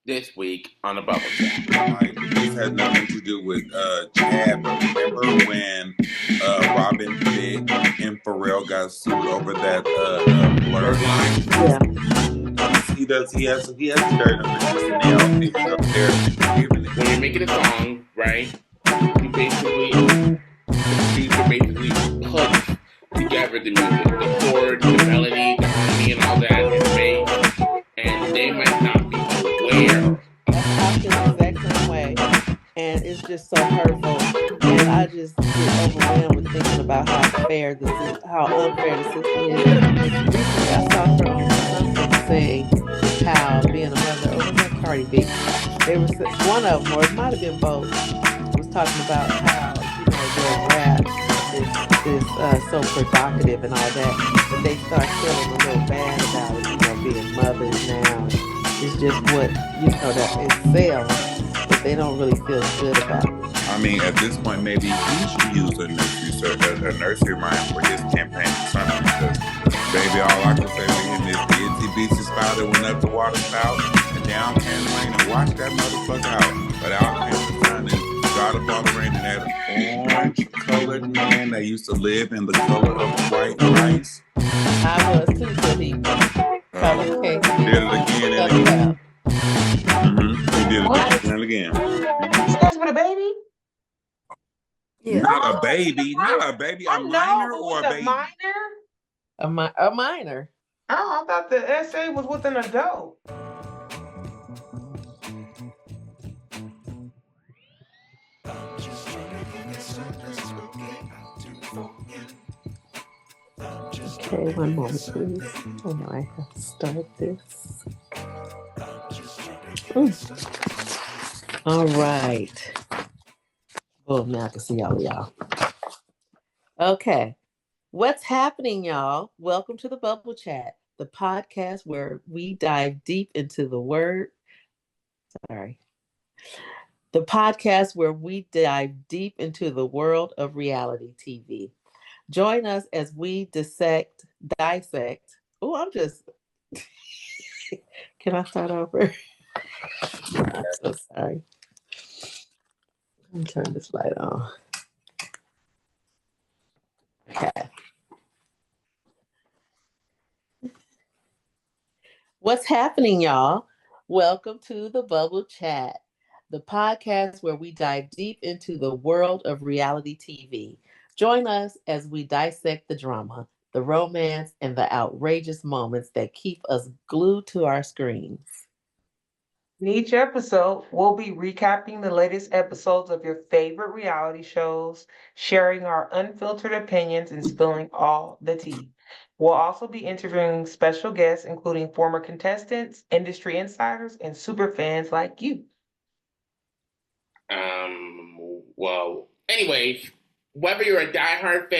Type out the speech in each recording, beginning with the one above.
this week on the Bubble Chat. Like, this has nothing to do with Chad, but remember when Robin Thicke and Pharrell got sued over that blur line? Yeah. He has dirty personnel picks up there giving it. When you're making a song, right? You basically the producer basically puts together the music, the chords, the melody, the harmony, and all that, and the bass, and they might not be aware. I feel the exact same way. And it's just so hurtful. And I just get overwhelmed with thinking about how unfair the system is. Recently, I saw her on something saying how being a mother, or was that Cardi B? One of them, or it might have been both, was talking about how their rap is so provocative and all that they start feeling a little bad about it, being mothers now. It's just what that it sells, but they don't really feel good about it. I mean, at this point, maybe he should use a nursery rhyme for his campaign or something. Because, baby, all I can say to him is the itsy bitsy spout that went up the water spout and down came the rain and watch that motherfucker out. But out came the sun and got up all the rain and that orange-colored man that used to live in the color of white rice. I was too, till he did it again and again. He did it again and again. That's with a baby? Yeah. Not a baby. A minor or a baby? A minor. Oh, I thought the essay was with an adult. Okay, one moment, please. Oh no, I have to start this. All right. Oh, now I can see all of y'all. Okay. What's happening, y'all? Welcome to the Bubble Chat, the podcast where we dive deep into the word. The podcast where we dive deep into the world of reality TV. Join us as we dissect. Oh, I'm just. Can I start over? I'm so sorry. Let me turn this light on. Okay. What's happening, y'all? Welcome to the Bubble Chat, the podcast where we dive deep into the world of reality TV. Join us as we dissect the drama, the romance, and the outrageous moments that keep us glued to our screens. In each episode, we'll be recapping the latest episodes of your favorite reality shows, sharing our unfiltered opinions, and spilling all the tea. We'll also be interviewing special guests, including former contestants, industry insiders, and super fans like you. Well, anyways, whether you're a diehard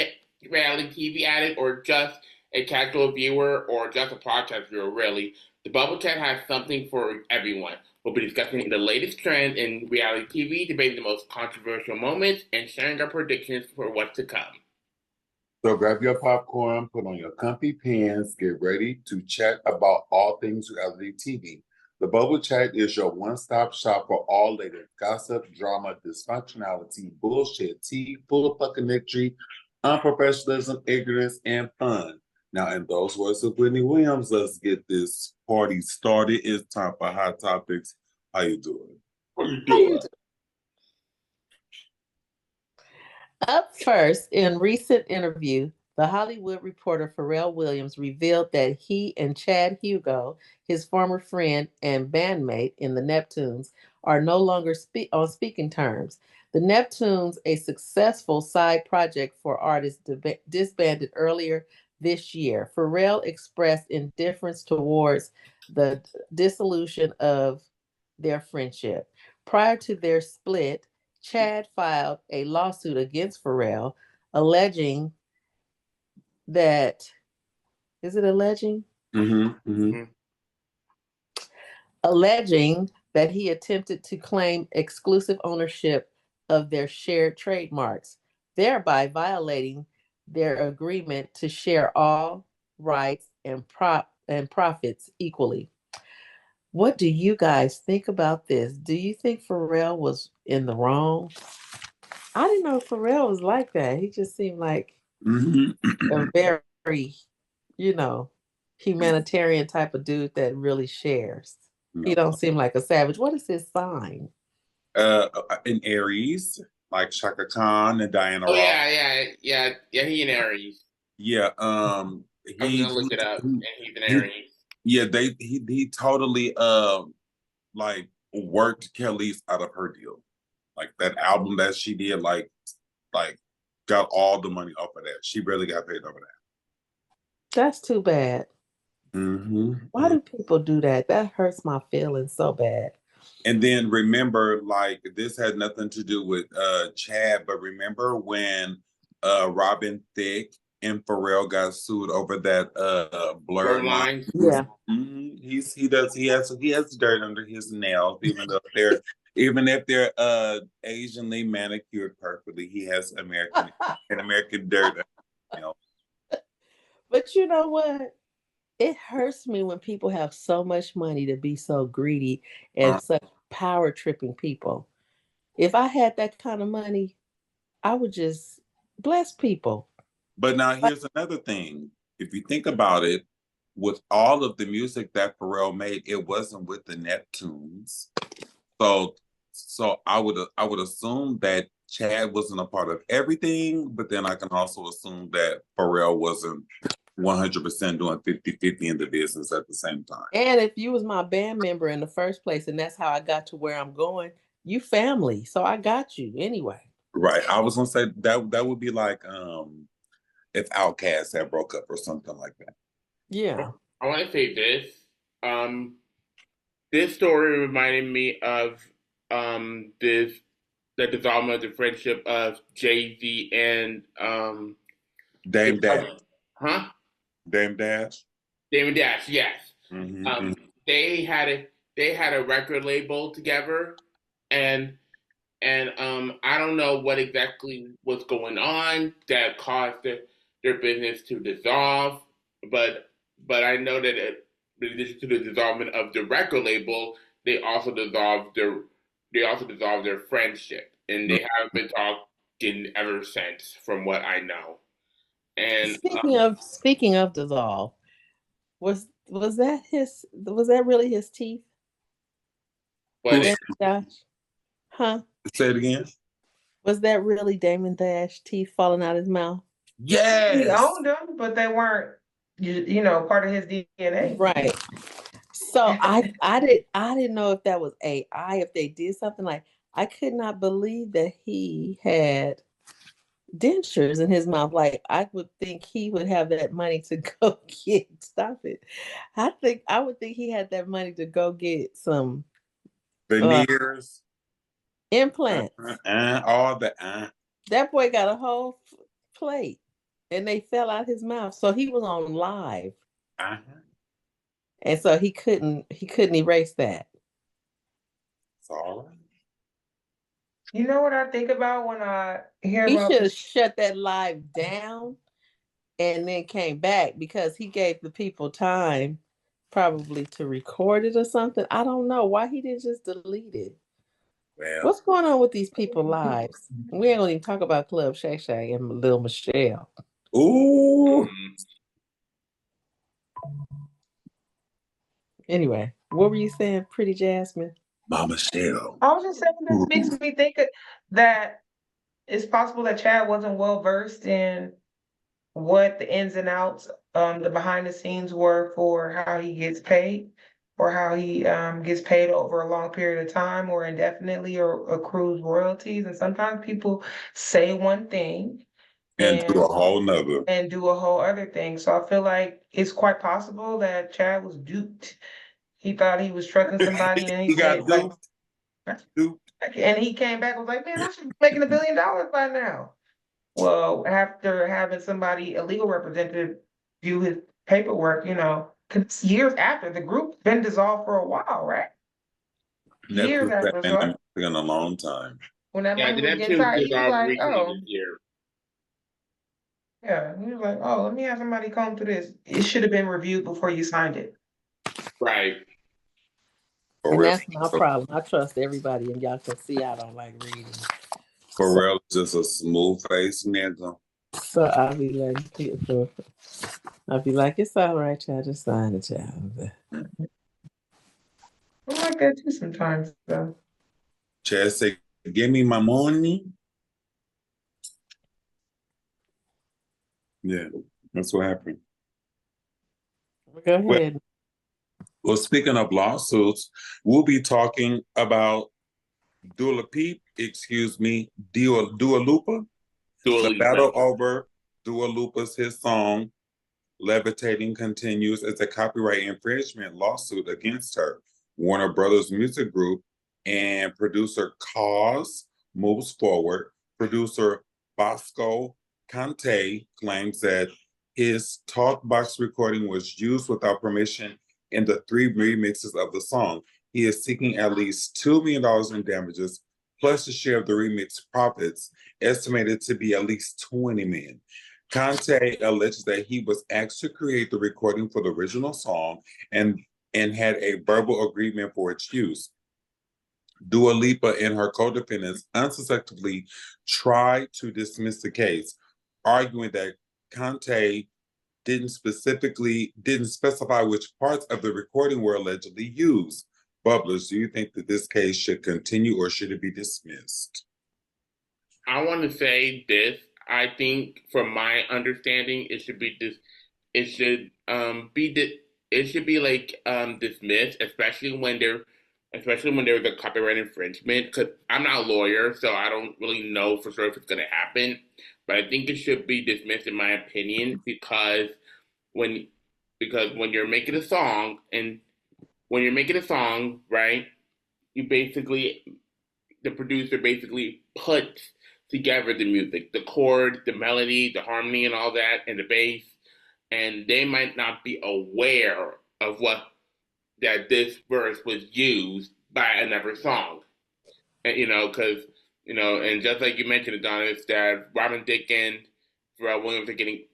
reality TV addict or just a casual viewer or just a podcast viewer, really, the Bubble Chat has something for everyone. We'll be discussing the latest trends in reality TV, debating the most controversial moments, and sharing our predictions for what's to come. So grab your popcorn, put on your comfy pants, get ready to chat about all things reality TV. The Bubble Chat is your one-stop shop for all latest gossip, drama, dysfunctionality, bullshit, tea, full of fucking victory, unprofessionalism, ignorance, and fun. Now, in those words of Whitney Williams, let's get this party started. It's time for Hot Topics. How you doing? Up first, in recent interview, the Hollywood reporter Pharrell Williams revealed that he and Chad Hugo, his former friend and bandmate in the Neptunes, are no longer on speaking terms. The Neptunes, a successful side project for artists, disbanded earlier this year. Pharrell expressed indifference towards the dissolution of their friendship. Prior to their split, Chad filed a lawsuit against Pharrell, alleging that, is it alleging? Alleging that he attempted to claim exclusive ownership of their shared trademarks, thereby violating their agreement to share all rights and profits equally. What do you guys think about this? Do you think Pharrell was in the wrong? I didn't know Pharrell was like that. He just seemed like a very, you know, humanitarian type of dude that really shares. He No. don't seem like a savage. What is his sign? In Aries, like Shaka Khan and Diana Oh Ross. yeah. He an Aries. Yeah, I was he, gonna look it up, he, and he's an he Aries. yeah, he totally like worked Kelly's out of her deal. Like that album that she did, like got all the money off of that. She barely got paid over that. That's too bad. Why do people do that? That hurts my feelings so bad. And then remember, like this had nothing to do with Chad, but remember when Robin Thicke and Pharrell got sued over that blurred Blurred line? lines. Yeah. He has dirt under his nails, even if they're Asianly manicured perfectly, he has American dirt. You know. But you know what? It hurts me when people have so much money to be so greedy and such power tripping people. If I had that kind of money, I would just bless people. But now here's another thing. If you think about it, with all of the music that Pharrell made, it wasn't with the Neptunes. So I would assume that Chad wasn't a part of everything, but then I can also assume that Pharrell wasn't 100% doing 50-50 in the business at the same time. And if you was my band member in the first place and that's how I got to where I'm going, you family. So I got you anyway. Right. I was gonna say that would be like if Outkast had broke up or something like that. Yeah. I want to say this. This story reminded me of this the dissolvement of the friendship of Jay-Z and his Dame Dash. cousin. Huh? Dame Dash. David Dash, yes. Mm-hmm. They had a record label together, and I don't know what exactly was going on that caused their business to dissolve, but I know that in addition to the dissolvement of the record label, they also dissolved their friendship, and they haven't been talking ever since, from what I know. And Speaking of dissolve, was that really his teeth? but Damon Dash? Huh? Say it again. Was that really Damon Dash teeth falling out his mouth? He Yes. owned them, but they weren't, part of his DNA. Right. So I didn't know if that was AI, if they did something like I could not believe that he had dentures in his mouth. Like I would think he would have that money to go get stop it. I would think he had that money to go get some Veneers. implants. All the That boy got a whole plate and they fell out his mouth. So he was on live. And so he couldn't erase that. It's all right. You know what I think about when I hear He about should have shut that live down and then came back because he gave the people time probably to record it or something. I don't know why he didn't just delete it. Well, What's going on with these people lives? We ain't gonna even talk about Club Shay Shay and Lil Michelle. ooh. Anyway, what were you saying, Pretty Jasmine? Mama Shell. I was just saying that makes me think that it's possible that Chad wasn't well versed in what the ins and outs, the behind the scenes were for how he gets paid, or how he gets paid over a long period of time or indefinitely or accrues royalties. And sometimes people say one thing And do a whole nother. and do a whole other thing. So I feel like it's quite possible that Chad was duped. He thought he was trucking somebody and he got duped. And he came back and was like, man, I should be making $1 billion by now. Well, after having somebody, a legal representative, view his paperwork, 'cause years after the group's been dissolved for a while, right? Years after, so In a long time. when that yeah, money the was getting Neptunes tight, he was dissolved like, recently oh, this year. yeah, he was like, oh, let me have somebody comb through this. It should have been reviewed before you signed it. Right. For And real. that's my problem. I trust everybody, and y'all can see I don't like reading. For real, just a smooth face nigga. So I'll be like, it's all right, child. Just sign it, child. I like that too sometimes, though. Chad say, give me my money. Yeah, that's what happened. Go ahead. Well, speaking of lawsuits, we'll be talking about Dua Lipa, Dua Lipa. Dua The Lipa. battle over Dua Lipa's hit song Levitating continues as a copyright infringement lawsuit against her. Warner Brothers Music Group and producer Cause moves forward. Producer Bosco Conte claims that his talkbox recording was used without permission in the 3 remixes of the song. He is seeking at least $2 million in damages, plus a share of the remix profits, estimated to be at least $20 million. Conte alleges that he was asked to create the recording for the original song and had a verbal agreement for its use. Dua Lipa and her co-defendants unsuccessfully tried to dismiss the case, arguing that Conte didn't specify which parts of the recording were allegedly used. Bubblers, do you think that this case should continue or should it be dismissed? I want to say this. I think, from my understanding, it should be dismissed, especially when there's a copyright infringement. Because I'm not a lawyer, so I don't really know for sure if it's going to happen. But I think it should be dismissed, in my opinion, because when you're making a song, right, the producer basically puts together the music, the chords, the melody, the harmony, and all that, and the bass, and they might not be aware of that this verse was used by another song, and because and just like you mentioned, Adonis, that Robin Thicke and Pharrell Williams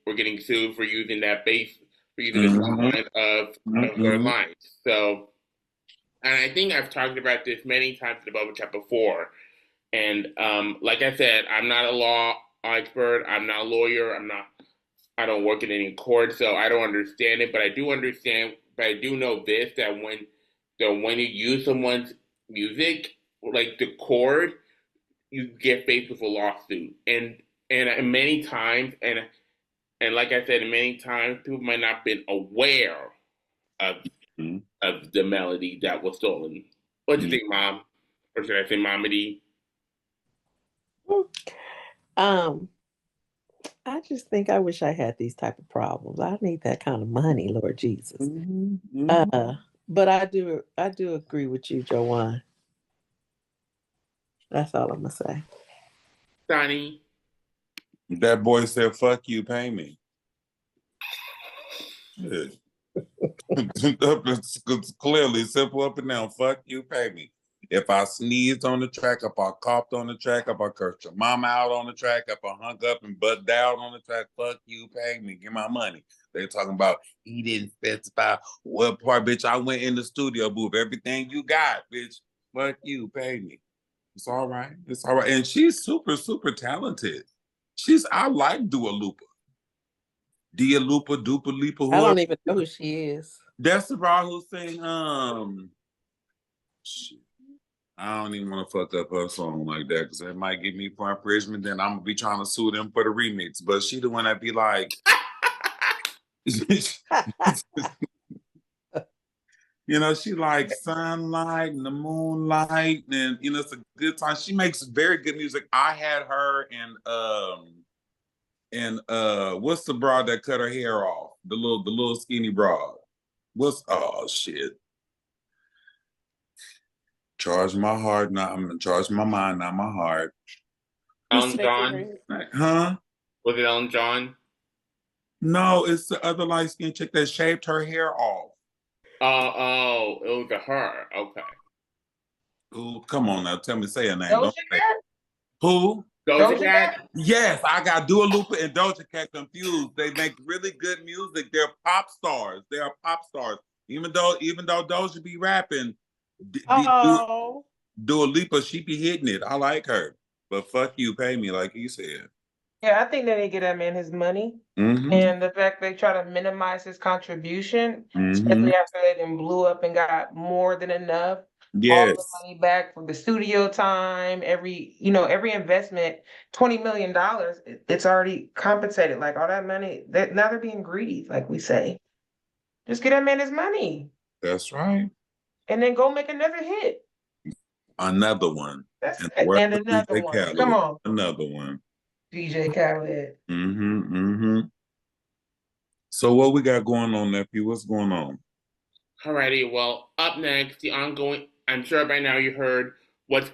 were getting sued for using that bass, for using the line of their lines. So, and I think I've talked about this many times in the Bubble Chat before. And like I said, I'm not a law expert. I'm not a lawyer. I don't work in any court, so I don't understand it. But I do understand. But I do know this, that when you use someone's music, like the chord, you get faced with a lawsuit. And many times, and like I said, many times people might not have been aware of of the melody that was stolen. What do you think, Mom? Or should I say, Momedy? I just think I wish I had these type of problems. I need that kind of money, Lord Jesus. But I do agree with you, Joanne. That's all I'm gonna say. Sonny. That boy said, fuck you, pay me. It's clearly simple up and down. Fuck you, pay me. If I sneezed on the track, if I coughed on the track, if I cursed your mama out on the track, if I hung up and butt down on the track, fuck you, pay me, get my money. They're talking about he didn't specify what part, bitch. I went in the studio booth. Everything you got, bitch. Fuck you, pay me. It's all right. It's all right. And she's super, super talented. I like Dua Lipa. Dia Lupa, Dupa Lipa, whoever. I don't even know who she is. That's the girl who sing, shit. I don't even want to fuck up her song like that because it might give me for infringement. Then I'm gonna be trying to sue them for the remix. But she the one that be like, she like sunlight and the moonlight, and it's a good time. She makes very good music. I had her and what's the broad that cut her hair off? The little skinny broad. Oh shit. Charge my heart, charge my mind, not my heart. Ellen John? Huh? Was it Ellen John? No, it's the other light skinned chick that shaved her hair off. Oh, it was her. Okay. Ooh, come on now, tell me, say a name. Doja Cat? Who? Doja Cat? Yes, I got Dua Lipa and Doja Cat confused. They make really good music. They're pop stars. They are pop stars. Even though Doja be rapping, Oh, Dua Lipa, she be hitting it. I like her. But fuck you, pay me, like you said. Yeah, I think they didn't get that man his money. Mm-hmm. And the fact they try to minimize his contribution, Mm-hmm. especially after they then blew up and got more than enough, all the Yes, money back from the studio time, every investment, $20 million, it's already compensated. Like all that money, that now they're being greedy, like we say. Just get that man his money that's right. and then go make another hit. Another one. That's And it. where And the another DJ one. Come Khaled? on, Another one. DJ Khaled. Mm-hmm. Mm-hmm. So what we got going on, nephew? What's going on? Alrighty, well, up next, the ongoing. I'm sure by now you heard what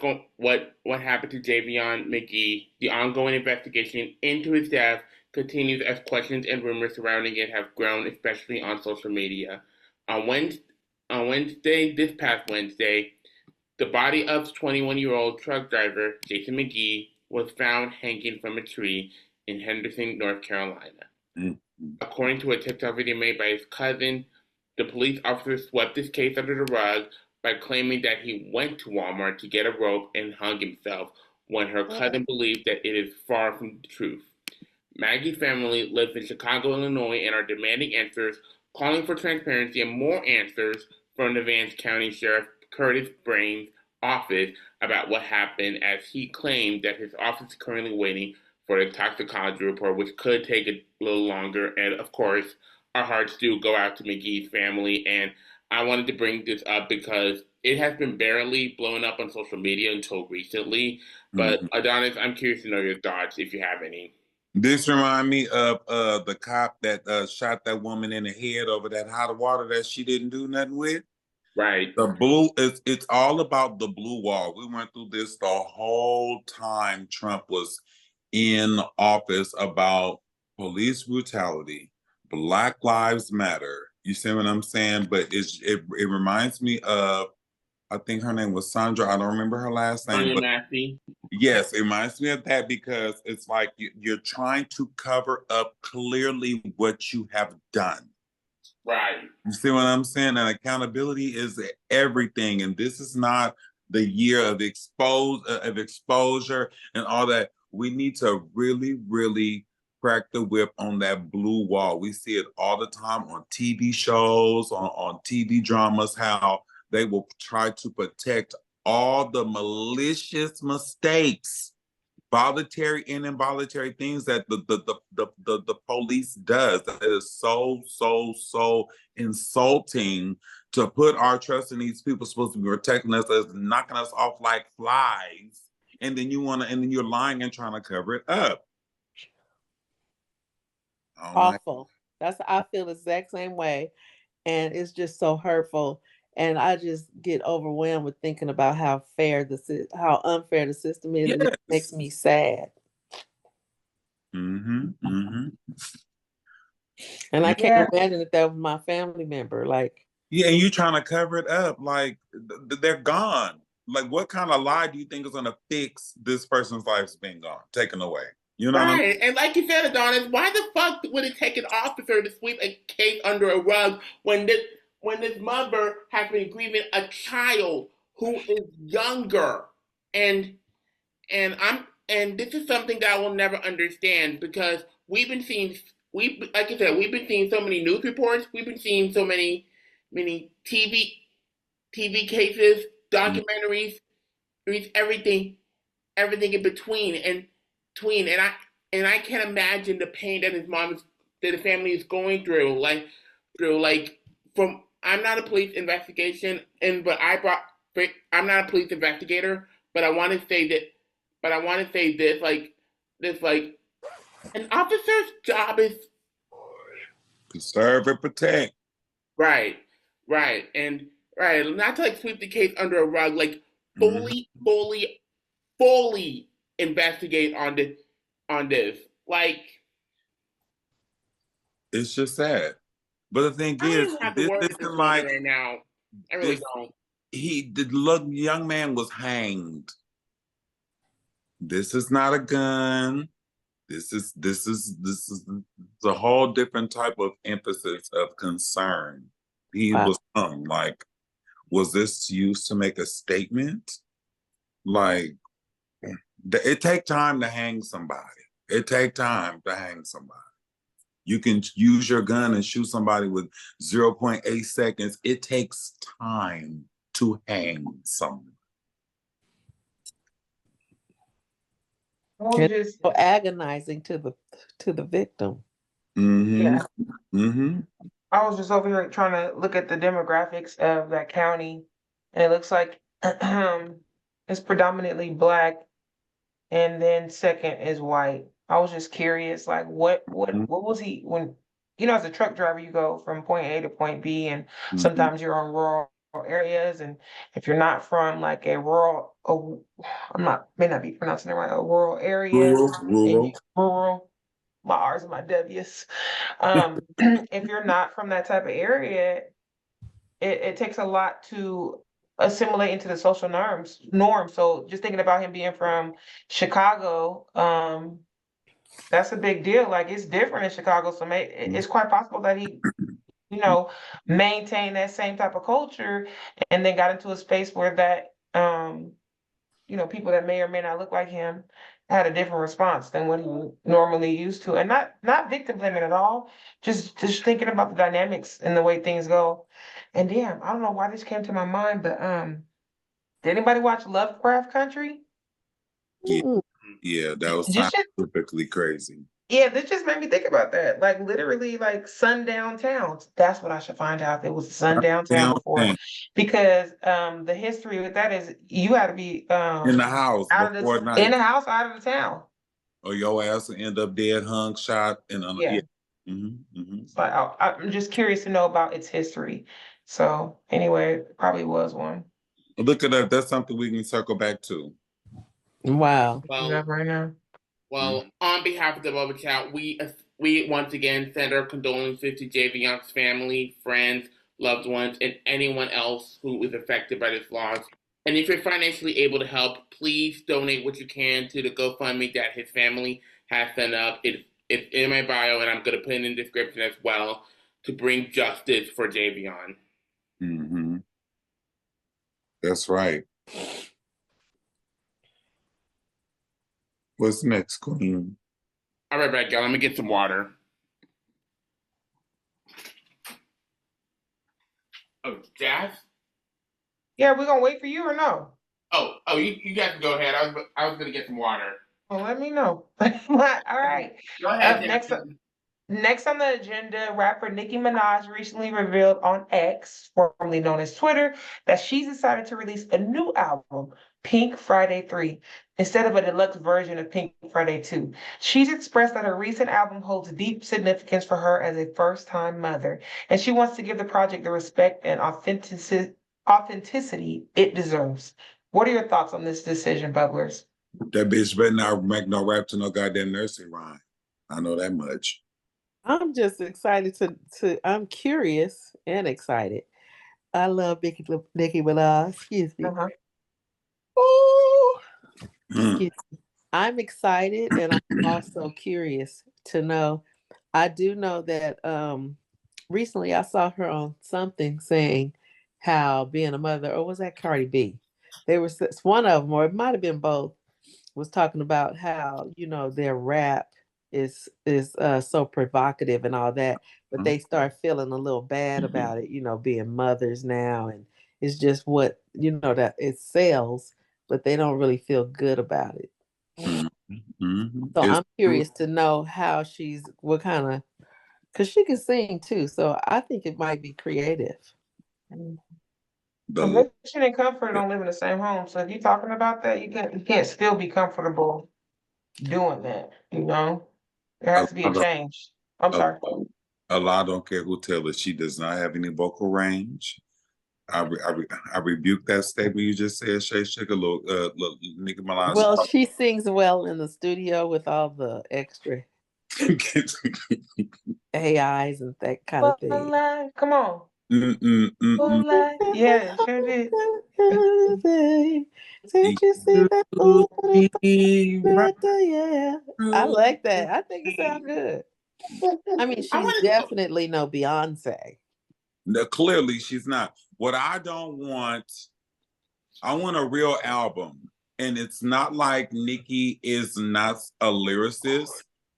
happened to Javion McGee. The ongoing investigation into his death continues as questions and rumors surrounding it have grown, especially on social media. On Wednesday, this past Wednesday, the body of 21-year-old truck driver Jason McGee was found hanging from a tree in Henderson, North Carolina. Mm-hmm. According to a TikTok video made by his cousin, the police officer swept this case under the rug by claiming that he went to Walmart to get a rope and hung himself when her cousin believed that it is far from the truth. Maggie's family lives in Chicago, Illinois, and are demanding answers, calling for transparency and more answers from the Vance County Sheriff Curtis Brain's office about what happened, as he claimed that his office is currently waiting for the toxicology report, which could take a little longer. And of course, our hearts do go out to McGee's family. And I wanted to bring this up because it has been barely blown up on social media until recently. But Mm-hmm. Adonis, I'm curious to know your thoughts if you have any. This remind me of the cop that shot that woman in the head over that hot water that she didn't do nothing with. Right. The blue, it's all about the blue wall. We went through this the whole time Trump was in office about police brutality, Black Lives Matter. You see what I'm saying? But it reminds me of, I think her name was Sandra. I don't remember her last name, Anya but Massey. yes, it reminds me of that because it's like you're trying to cover up clearly what you have done. Right. You see what I'm saying? And accountability is everything. And this is not the year of exposure and all that. We need to really, really crack the whip on that blue wall. We see it all the time on TV shows, on TV dramas, how they will try to protect all the malicious mistakes, voluntary and involuntary things that the police does. That is so insulting to put our trust in these people supposed to be protecting us as knocking us off like flies. And then you're lying and trying to cover it up. Oh my. awful. I feel the exact same way. And it's just so hurtful. And I just get overwhelmed with thinking about how unfair the system is, and it makes Yes. me sad. Mm-hmm. Mm-hmm. And I Yeah. can't imagine if that was my family member. Like, Yeah, and you're trying to cover it up. Like they're gone. Like, what kind of lie do you think is gonna fix this person's life's being gone, taken away? You know what I'm Right. And like you said, Adonis, why the fuck would it take an officer to sweep a case under a rug when this mother has been grieving a child who is younger? And and this is something that I will never understand because we like you said, we've been seeing so many news reports, we've been seeing so many TV cases, documentaries, everything in between and I can't imagine the pain that that the family is going through. Like from I'm not a police investigation and but I'm not a police investigator, but I want to say that but I want to say this like an officer's job is to serve and protect. right, right, and right, not to like sweep the case under a rug, like Mhm. fully investigate on this. Like It's just sad. But the thing I don't is, even have the this words at this isn't moment like right now. I really this. don't. The young man was hanged. This is not a gun. This is a whole different type of emphasis of concern. He wow. was hung. Like, Was this used to make a statement? Like, it take time to hang somebody. It take time to hang somebody. You can use your gun and shoot somebody with 0.8 seconds. It takes time to hang someone. Well, It's just so agonizing to the victim. Mm-hmm. yeah. Mm-hmm. I was just over here trying to look at the demographics of that county, and it looks like it's predominantly Black, and then second is white. I was just curious, like what was he when as a truck driver you go from point A to point B, and sometimes you're on rural areas, and if you're not from like a rural, may not be pronouncing it right, a rural area, and Rural. rural, my R's and my W's. If you're not from that type of area, it takes a lot to assimilate into the social norm. So just thinking about him being from Chicago, that's a big deal. Like it's different in Chicago, so it's quite possible that he, maintained that same type of culture, and then got into a space where that, people that may or may not look like him had a different response than what he normally used to, and not victim blaming at all. Just thinking about the dynamics and the way things go. And damn, I don't know why this came to my mind, but did anybody watch Lovecraft Country? Yeah, Mm. yeah, that was Just typically crazy. Yeah, this just made me think about that. Like literally, like sundown towns. That's what I should find out. It was sundown town before, because the history with that is you had to be in the house out of before the in night, the house, out of the town. or your ass will end up dead, hung, shot, and Yeah. Mm-hmm, mm-hmm. So I'm just curious to know about its history. So anyway, it probably was one. Look it up. That's something we can circle back to. Wow. Right now. Well, on behalf of the Bubble Chat, we once again send our condolences to J.V. Young's family, friends, loved ones, and anyone else who is affected by this loss. And if you're financially able to help, please donate what you can to the GoFundMe that his family has set up. It's in my bio, and I'm going to put it in the description as well, to bring justice for Javion. Mm-hmm. That's right. What's next, Queen? All right, back, y'all. Let me get some water. Oh, Jazz? Yeah, we're gonna wait for you or no? Oh, you guys can go ahead. I was gonna get some water. Well, let me know. All right. Go ahead, Next on the agenda, rapper Nicki Minaj recently revealed on X, formerly known as Twitter, that she's decided to release a new album, Pink Friday 3, instead of a deluxe version of Pink Friday 2. She's expressed that her recent album holds deep significance for her as a first-time mother, and she wants to give the project the respect and authenticity it deserves. What are your thoughts on this decision, Bubblers? That bitch better not make no rap to no goddamn nursery rhyme. I know that much. I'm just excited I'm curious and excited. I love Nicki Minaj. Excuse me. Uh-huh. Oh, Mm. I'm excited, and I'm also curious to know. I do know that recently I saw her on something saying how being a mother, or was that Cardi B? There was one of them, or it might have been both, was talking about how their rap is so provocative and all that, but they start feeling a little bad about it, being mothers now, and it's just what that it sells, but they don't really feel good about it. Mm-hmm. So I'm curious to know how what kind of, because she can sing too, so I think it might be creative. Conviction and comfort don't live in the same home. So if you're talking about that, you can't still be comfortable doing that. There has to be a change. I'm sorry. A lot don't care who tells her she does not have any vocal range. I rebuke that statement you just said, Shay. Shake a little, Nicki Minaj. Well, she sings well in the studio with all the extra AIs and that kind of thing. Come on. Yeah, sure did. Did you see that? Yeah, I like that. I think it sounds good. I mean, she's definitely no Beyonce. No, clearly she's not. What I don't want, I want a real album. And it's not like Nicki is not a lyricist,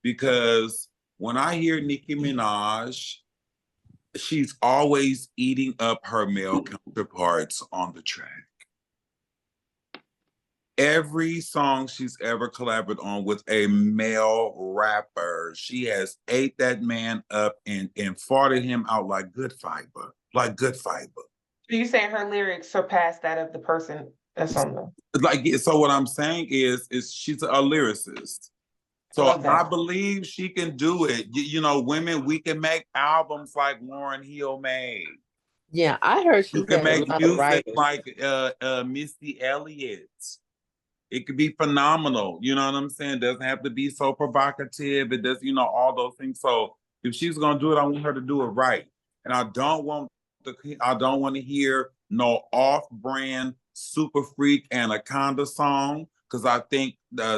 because when I hear Nicki Minaj, she's always eating up her male counterparts on the track. Every song she's ever collaborated on with a male rapper, she has ate that man up and farted him out like good fiber, like good fiber. So you saying her lyrics surpass that of the person that's on them? Like, so what I'm saying is she's a lyricist. So Love that. I believe she can do it. You know, women, we can make albums like Lauryn Hill made. Yeah, I heard You she's can had a make lot of music writers. like Missy Elliott. It could be phenomenal. You know what I'm saying? It doesn't have to be so provocative. It does, you know, all those things. So if she's gonna do it, I want her to do it right. And I don't want to hear no off-brand super freak Anaconda song, because I think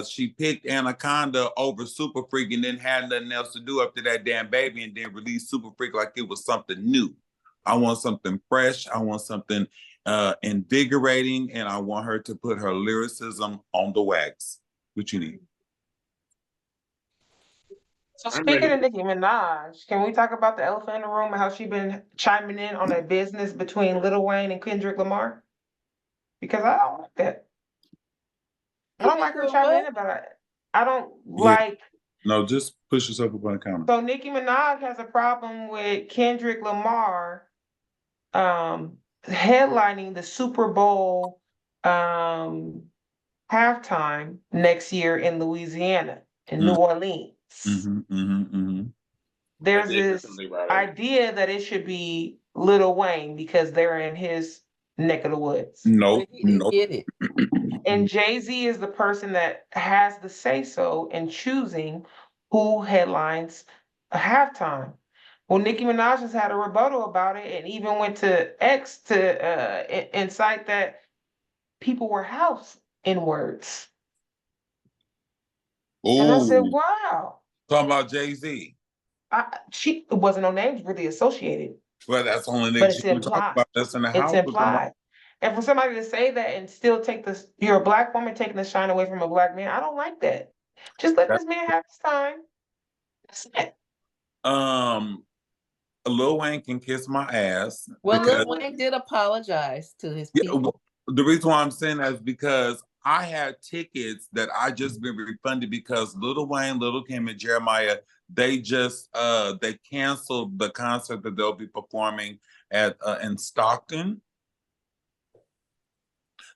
she picked Anaconda over Super Freak and then had nothing else to do after that damn baby, and then released Super Freak like it was something new. I want something fresh. I want something invigorating, and I want her to put her lyricism on the wax. What you need? So speaking of Nicki Minaj, can we talk about the elephant in the room and how she been chiming in on a business between Lil Wayne and Kendrick Lamar? Because I don't like that. I don't like her chiming in about it. I don't like. No, just push yourself up on the counter. So Nicki Minaj has a problem with Kendrick Lamar headlining the Super Bowl halftime next year in Louisiana, in New Orleans. There's this idea that it should be Lil Wayne because they're in his neck of the woods. Nope. Get it. And Jay-Z is the person that has the say-so in choosing who headlines a halftime. Well, Nicki Minaj has had a rebuttal about it and even went to X to incite that people were house in words. Ooh. And I said, wow. Talking about Jay-Z. She wasn't no names really associated. Well, that's the only But thing it's she talk implied. about. That's in the house. It's implied. And for somebody to say that and still take this, you're a black woman taking the shine away from a black man, I don't like that. Just let this man have his time. That's it. Lil Wayne can kiss my ass. Well, Lil Wayne did apologize to his people. The reason why I'm saying that is because I had tickets that I just been refunded because Lil Wayne, Lil Kim, and Jeremiah, they just they canceled the concert that they'll be performing at in Stockton.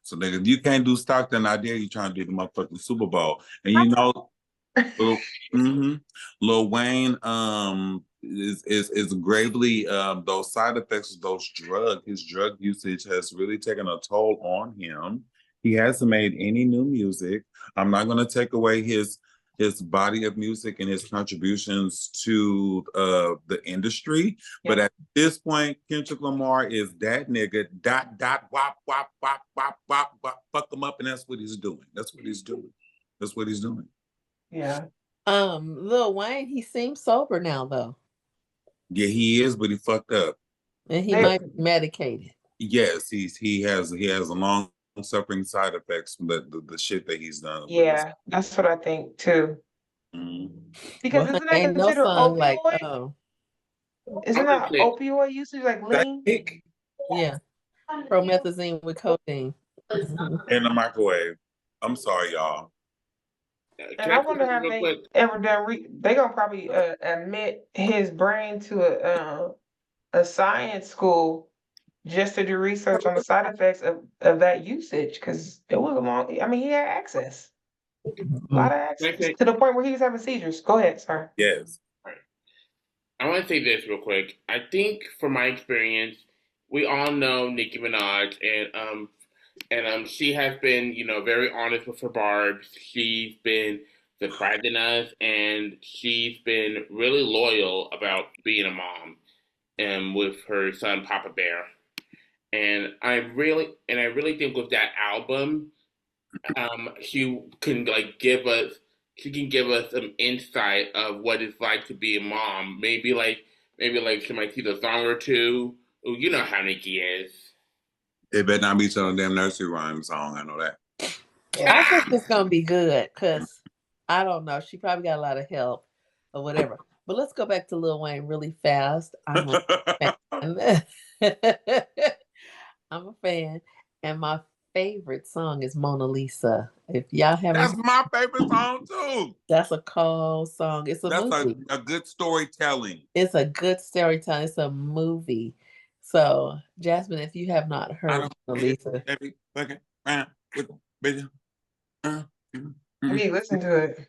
So nigga, you can't do Stockton, I dare you trying to do the motherfucking Super Bowl. And you know, Lil Wayne is gravely those side effects of those drugs. His drug usage has really taken a toll on him. He hasn't made any new music. I'm not going to take away his body of music and his contributions to the industry. Yeah. But at this point, Kendrick Lamar is that nigga, wop, wop, wop, wop, wop, wop, fuck him up, and that's what he's doing. That's what he's doing. That's what he's doing. Yeah. Lil Wayne, he seems sober now, though. Yeah, he is, but he fucked up. And he might be medicated. Yes, he has a long suffering side effects from the shit that he's done. Yeah, that's what I think too. Because isn't that ain't considered no opioid? Like, isn't that opioid usage like lean? Yeah, promethazine with codeine. In the microwave. I'm sorry, y'all. And I wonder how they ever done. They gonna probably admit his brain to a science school just to do research on the side effects of that usage, because it was a long. I mean, he had access, a lot of access to the point where he was having seizures. Go ahead, sir. Yes. I want to say this real quick. I think, from my experience, we all know Nicki Minaj, and she has been, very honest with her barbs. She's been surprising us, and she's been really loyal about being a mom, and with her son Papa Bear. And I really think with that album, she can give us some insight of what it's like to be a mom. Maybe she might see the song or two. You know how Nicki is. It better not be some damn nursery rhyme song. I know that. I think it's gonna be good because I don't know. She probably got a lot of help or whatever. But let's go back to Lil Wayne really fast. I'm a fan. I'm a fan, and my favorite song is Mona Lisa. If y'all haven't, That's my favorite song too. that's a cold song. It's a That's movie. a good storytelling. It's a good storytelling. It's a movie. So, Jasmine, if you have not I heard don't Mona Lisa, every fucking round with the bitch. I need to listen to it.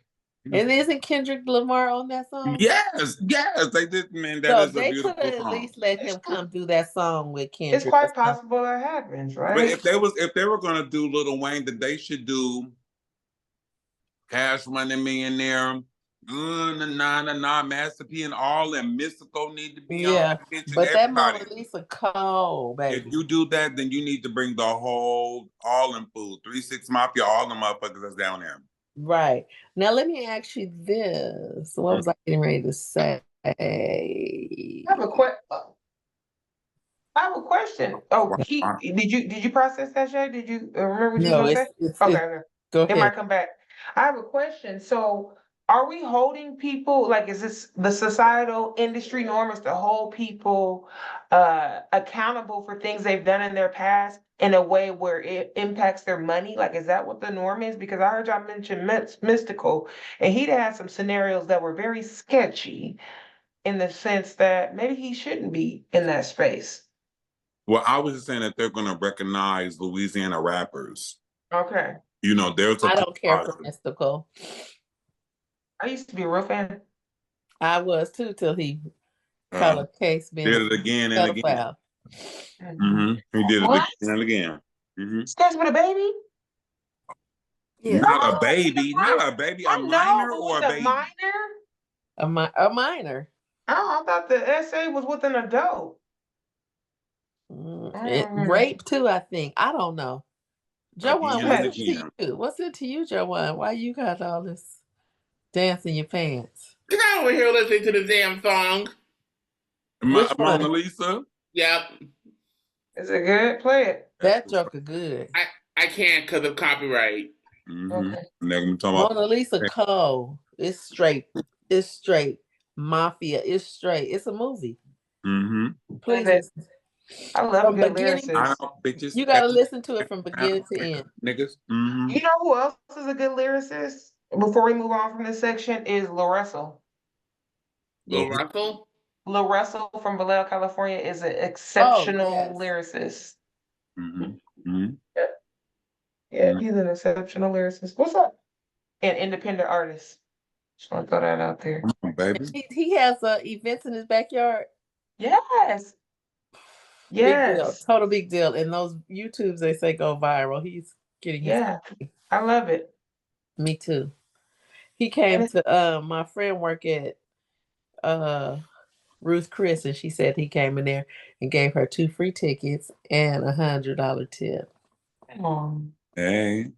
and isn't Kendrick Lamar on that song? Yes, they did, man. That So is a they could beautiful have at song. least let him come do that song with It's Kendrick. quite possible that happens, But right? if they were gonna do Lil Wayne, that they should do Cash Money Millionaire, Master P, and all them Mystical need to be on Yeah, that bitch, and but that Mona everybody. Lisa cold, If baby. you do that, then you need to bring the whole all them food, 3-6 Mafia, all them motherfuckers that's down there. Right. Now let me ask you this. What was I getting ready to say? I have a question. Oh, did you process that, Shay? Did you remember what you No, was gonna say? Okay, okay. go It ahead. might come back. I have a question. So, are we holding people like is this the societal industry norm is to hold people accountable for things they've done in their past in a way where it impacts their money? Like, is that what the norm is? Because I heard y'all mention Mystical, and he had some scenarios that were very sketchy in the sense that maybe he shouldn't be in that space. Well, I was just saying that they're gonna recognize Louisiana rappers. Okay. You know, there's a I don't care for Mystical. I used to be a real fan. I was too till he caught a case being did it again and again. pedophile. He did it What? again and again. Sketch with a baby? Yeah, Not a baby, a minor or a a baby. minor? a minor. Oh, I thought the essay was with an adult. Rape too, I think. I don't know. Joanne, Again what's and it to again. you? What's it to you, Joanne? Why you got all this dance in your pants? Get over here listening to the damn song. Which one? Mona Lisa? Yep. Is it good? Play it. That joker good. I can't because of copyright. Okay. Mona Lisa Cole. It's straight. It's straight. Mafia. It's straight. It's a movie. Please listen. I love From good beginning. lyricists. You gotta listen to it from beginning to end. Niggas. You know who else is a good lyricist? Before we move on from this section, is Lil Russell. Lil Russell? Lil Russell from Vallejo, California is an exceptional lyricist. Yeah, he's an exceptional lyricist. What's up? An independent artist. Just want to throw that out there. Baby. He has events in his backyard. Yes. Big deal. Total big deal. And those YouTubes they say go viral. He's getting I love it. Me too. He came to my friend work at Ruth Chris, and she said he came in there and gave her 2 free tickets and $100 tip. Hey,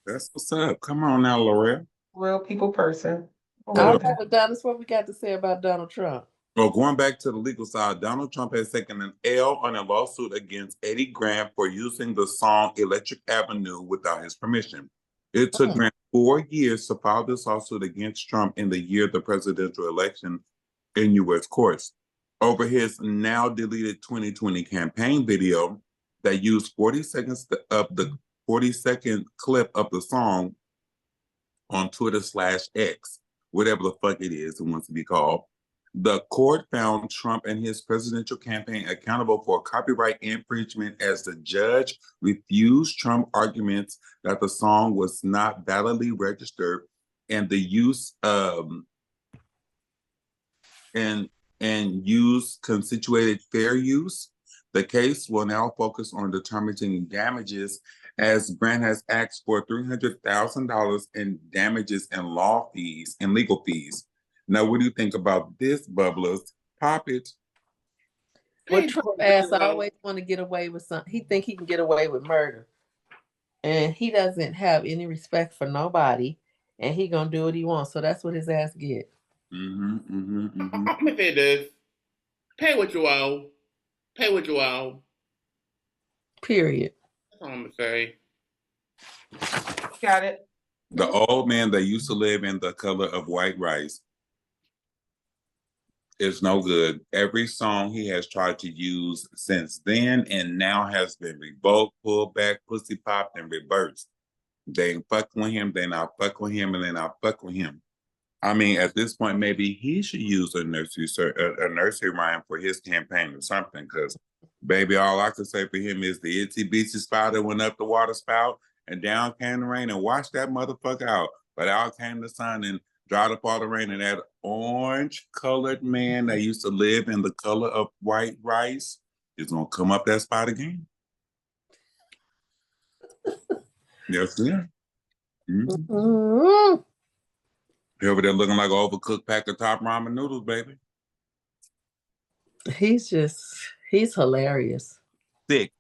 that's what's up. Come on now, L'Oreal. Real people person. All right, Adonis, what we got to say about Donald Trump? Well, going back to the legal side, Donald Trump has taken an L on a lawsuit against Eddie Grant for using the song Electric Avenue without his permission. It took Grant 4 years to file this lawsuit against Trump in the year of the presidential election in U.S. courts over his now deleted 2020 campaign video that used 40 seconds of the 40-second clip of the song on Twitter/X, whatever the fuck it is it wants to be called. The court found Trump and his presidential campaign accountable for copyright infringement as the judge refused Trump arguments that the song was not validly registered and the use and use constituted fair use. The case will now focus on determining damages as Grant has asked for $300,000 in damages and legal fees. Now, what do you think about this, Bubblers? Pop it. Well, Trump ass always want to get away with something. He think he can get away with murder. And he doesn't have any respect for nobody. And he gonna do what he wants. So that's what his ass get. I'm gonna say this. Pay what you owe. Pay what you owe. Period. That's all I'm gonna say. Got it. The old man that used to live in the color of white rice is no good. Every song he has tried to use since then and now has been revoked, pulled back, pussy popped, and reversed. They ain't fucking with him, they not fucking with him, and they not fucking with him. I mean, at this point, maybe he should use a nursery rhyme for his campaign or something, because baby, all I could say for him is the itsy bitsy spider went up the water spout and down came the rain and washed that motherfucker out. But out came the sun and dried up all the rain, and that orange colored man that used to live in the color of white rice is gonna come up that spot again. Yes, yeah. Mm-hmm. Mm-hmm. Over there looking like an overcooked pack of top ramen noodles, baby. He's hilarious. Sick.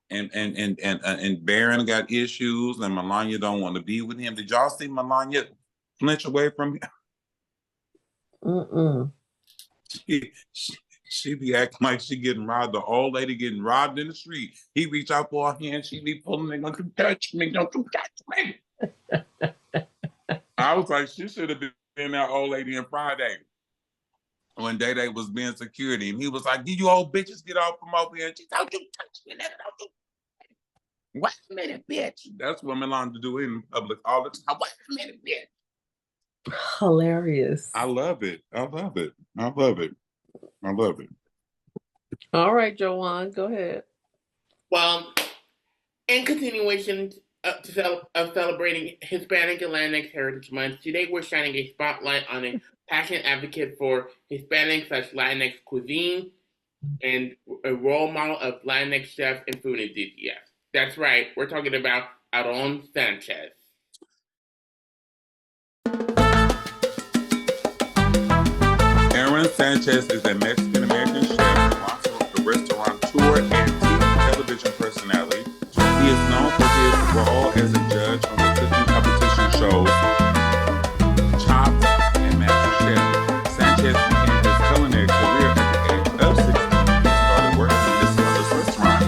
And Barron got issues, and Melania don't want to be with him. Did y'all see Melania flinch away from him? Mm-mm. She be acting like she getting robbed. The old lady getting robbed in the street. He reach out for her hand. She be pulling it. Don't you touch me. Don't you touch me. I was like, she should have been that old lady in Friday when Day Day was being security. And he was like, you old bitches get off from over here. And she said, don't you touch me, nigga. Don't you. Wait a minute, bitch. That's what Melania do in public all the time. Wait a minute, bitch. Hilarious. I love it. All right, Joanne, go ahead. Well, in continuation of celebrating Hispanic and Latinx Heritage Month, today we're shining a spotlight on a passionate advocate for Hispanic/Latinx cuisine and a role model of Latinx chefs and food enthusiasts. That's right, we're talking about Aaron Sanchez. Aaron Sanchez is a Mexican-American chef, a restaurateur, and TV television personality. He is known for his role as a judge on the cooking competition shows Chopped and MasterChef. Sanchez began his culinary career at the age of 16 and started working in his mother's restaurant.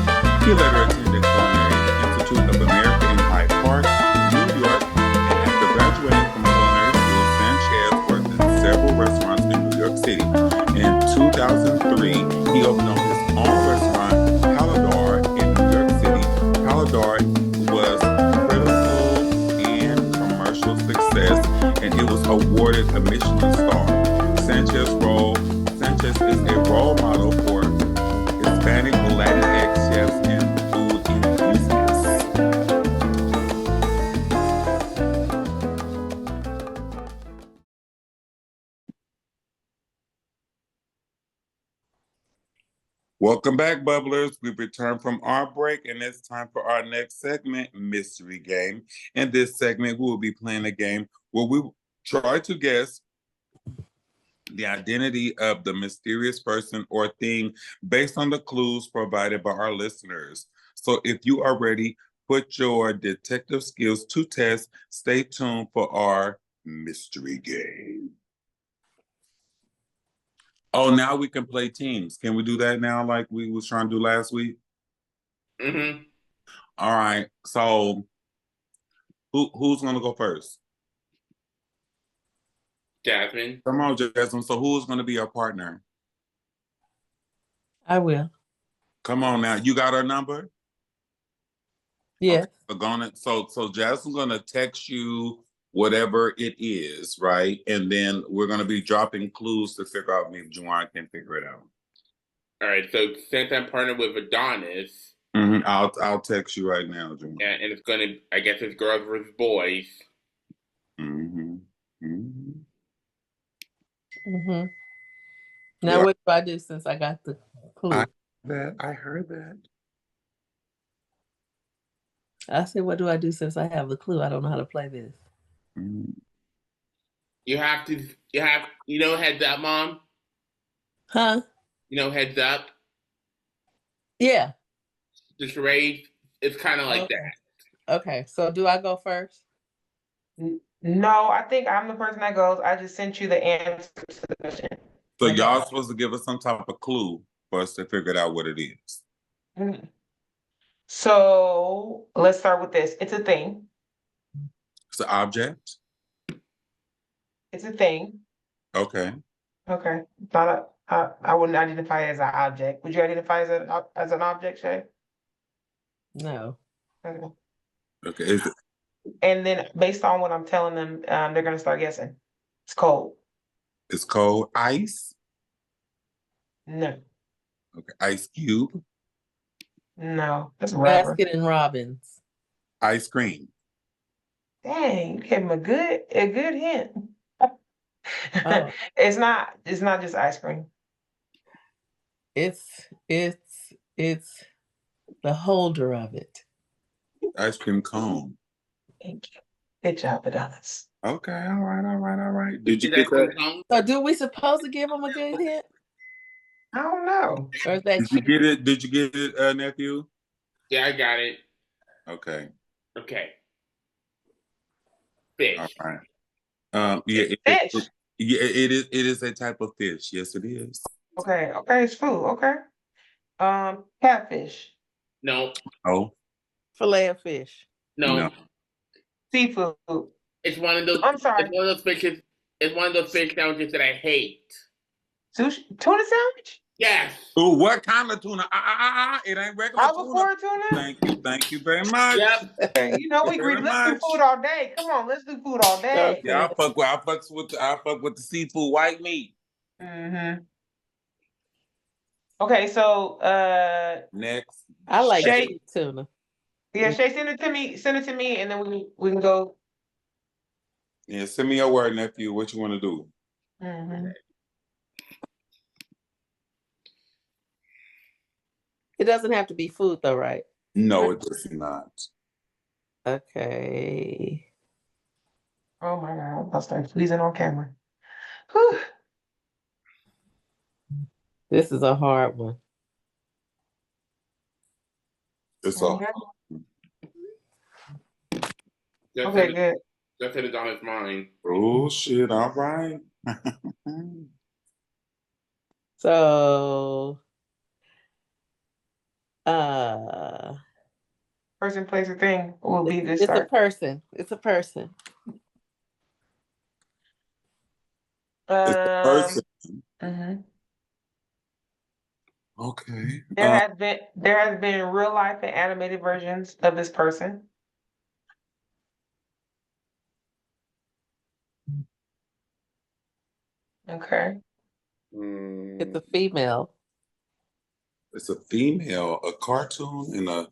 He later attended Culinary Institute of America in Hyde Park, New York, and after graduating from culinary school, Sanchez worked in several restaurants in New York City. In 2003, he opened on his own restaurant, Paladar, in New York City. Paladar was critical and commercial success, and it was awarded a Michelin star. Sanchez is a role model for Hispanic, Latinx chefs and food enthusiasts. Welcome back, Bubblers. We've returned from our break, and it's time for our next segment, Mystery Game. In this segment, we will be playing a game where we try to guess the identity of the mysterious person or thing based on the clues provided by our listeners. So if you are ready, put your detective skills to test. Stay tuned for our Mystery Game. Oh, now we can play teams. Can we do that now like we was trying to do last week? Mm-hmm. All right. So who's gonna go first? Jasmine. Come on, Jasmine. So who's gonna be our partner? I will. Come on now. You got our number? Yeah. Okay. So Jasmine's gonna text you whatever it is, right? And then we're gonna be dropping clues to figure out maybe Juwan can figure it out. All right, so since I'm partnered with Adonis, I'll text you right now, Juwan. yeah, and it's gonna, I guess it's girls versus boys. Now what do I do since I got the clue? I heard that. I said, what do I do since I have the clue? I don't know how to play this. You have, Heads Up, Mom? Huh? Heads Up? Yeah. The charade, it's kind of like that. Okay, so do I go first? No, I think I'm the person that goes. I just sent you the answer to the question. So y'all supposed to give us some type of clue for us to figure out what it is. So let's start with this. It's a thing. It's an object. It's a thing. Okay. Okay. Not I wouldn't identify it as an object. Would you identify as an object, Shay? No. Okay. Okay. Is it, And then based on what I'm telling them, they're gonna start guessing. It's cold. it's cold. Ice. No. Okay. Ice cube. No. That's a rapper. Baskin and Robbins. Ice cream. Dang, you gave him a good hint. Oh. It's not just ice cream. It's the holder of it. Ice cream cone. Thank you. Good job, Adonis. Okay. All right. Did you Is get that? that So do we supposed to give them a good hint? I don't know. Or is that Did you get it? Did you get it, nephew? Yeah, I got it. Okay. Okay. Fish. All right. Fish. It is a type of fish. Yes, it is. Okay, it's food. Okay. Catfish, No. Oh, filet of fish? No. No. seafood. It's one of those. I'm sorry. It's one of those fishes. It's one of those fish sandwiches that I hate. Sushi, tuna sandwich. Yes. Ooh, what kind of tuna? It ain't regular tuna. Albacore tuna. Thank you very much. Yep. Okay, you know we Very greedy. Let's do much. food all day. Come on, let's do food all day. Okay. Yeah, I fuck with the seafood white meat. Mm-hmm. Okay, so Next. I like Shay- sweet tuna. yeah, Shay, send it to me, and then we can go. Yeah, send me your word, nephew. What you want to do? Mhm. It doesn't have to be food though, right? No, it does not. Okay. Oh my God, I'll start squeezing on camera. Whew. This is a hard one. It's all. Just Okay, said good. Just said it's on his mind. Oh shit! All right. So Person, place, or thing will be this it's a start. person. It's a person. It's a person. Mhm. Okay. There has been real life and animated versions of this person. Okay. It's a female. It's a female, a cartoon, and a